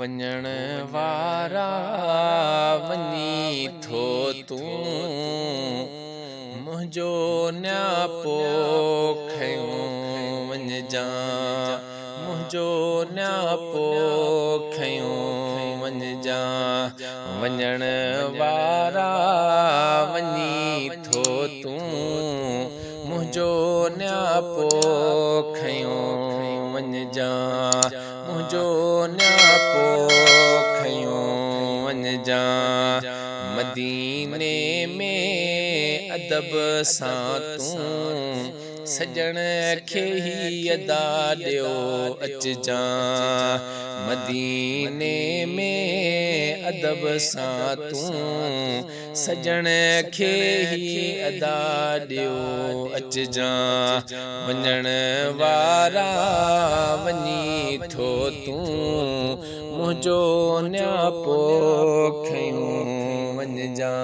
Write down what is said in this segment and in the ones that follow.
वञण वारा वञी थो तूं मुंहिंजो न्यापो खयों वञजां मुंहिंजो न्यापो खयों वञजां वञण वारा वञी थो तूं मुंहिंजो न्यापो खयों वञजां मुंहिंजो न्यापो खयों वञजां मदीने में अदब सां तूं सजण खे ही अदा ॾियो अचजां मदीने में अदब सां तूं सजण खे ही अदा ॾियो अचजां वञण वारा वञी थो तूं मुंहिंजो न्यापो खयों वञजां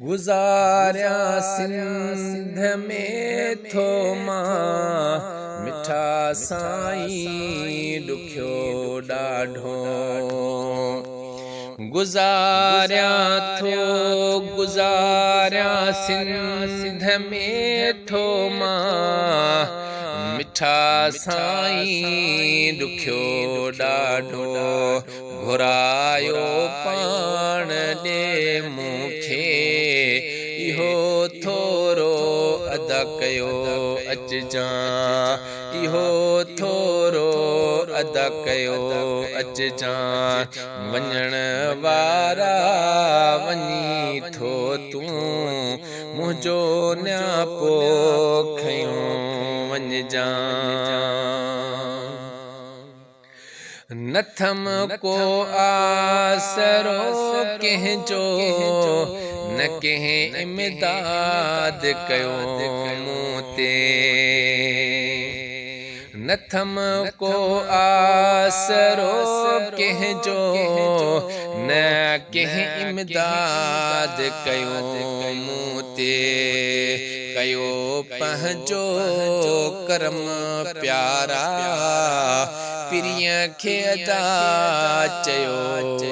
गुज़ारिया सिंध में थो मां मिठा साईं ॾुखियो ॾाढो गुज़ारिया सिंध में थो मां मिठा साईं ॾुखियो ॾाढो घुरायो पाण ॾे मूंखे इहो थोरो अदा कयो अचजां इहो थोरो अदा कयो अचजां वञण वारा वञी थो तूं मुंहिंजो न्यापो खयों वञजां नथम को आसरो कंहिंजो न कंहिं इमदाद कयो मूं ते नथम को आसरो कंहिंजो न कंहिं इमदाद कयो मूं ते कयो पंहिंजो करम प्यारा पिरीअ खे अदा चयो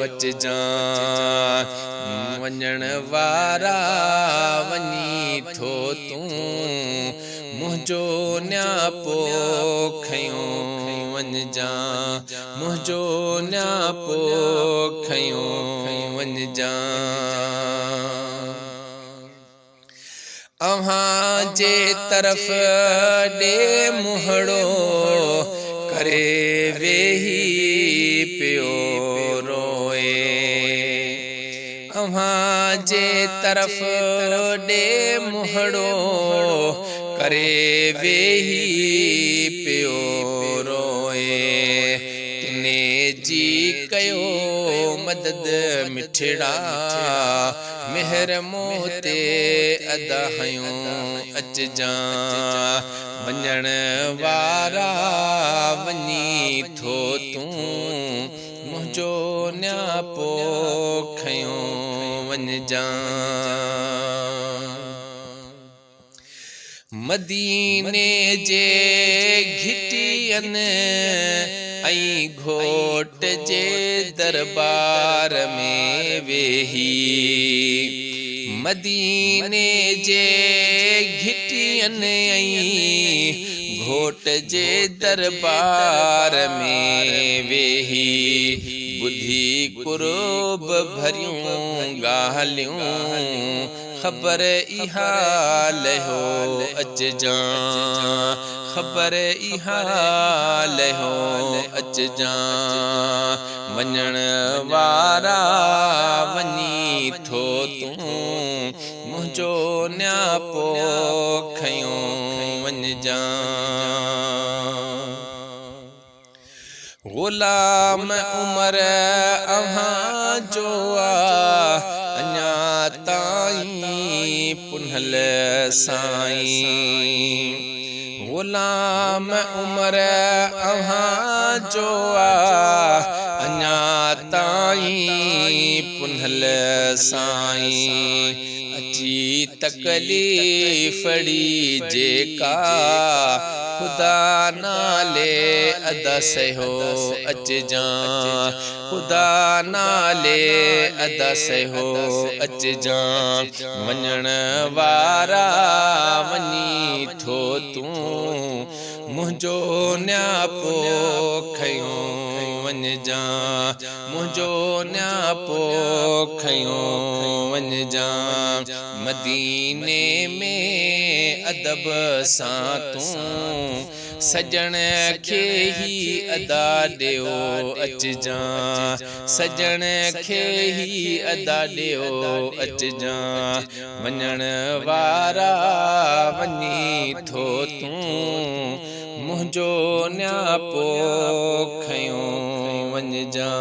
अचजां वञण वारा वञी थो तूं मुंहिंजो न्यापो खयों वञजां मुंहिंजो न्यापो खयों वञजां अव्हां जे तरफ़ ॾे मुहड़ो करे वेही पियो रोए अव्हां जे तरफ़ ॾे मुहड़ो करे वेही पियो रोए तिने जी कयो मदद मिठड़ा मेहर मूं ते अदा हयूं अचजां वञण वारा वञी थो तूं मुंहिंजो न्यापो खयों वञजां मदीने जे घिटियनि ऐं घोट जे दरबार में वेही मदीने जे घिटियनि ऐं घोट जे दरबार में वेही बुधी कुर्ब भरियूं ॻाल्हियूं ख़बर इहा लहो अचजां ख़बर इहा लहो अचजां वञण वारा वञी थो तूं मुंहिंजो न्यापो खयों वञजां ग़ुलाम उमर अव्हां जो अञा ताईं पुनल साईं ग़ुलाम उमर अव्हां जो अञा ताईं पुनल साईं अची तकलीफ़ड़ी जेका खुदा नाले अदा सहो अच जा खुदा नाले अदा सहो अच जा वञण वारा वञी थो तूं मुंहिंजो न्यापो खयो वञ जा मुंहिंजो न्यापो खयो वञ जा मदीने में अदब सां तूं सजण खे ही अदा ॾियो अच जा सजण खे ही अदा ॾियो अच जा वञण वारा वञी थो तूं मुंहिंजो न्यापो खयो वञ जा।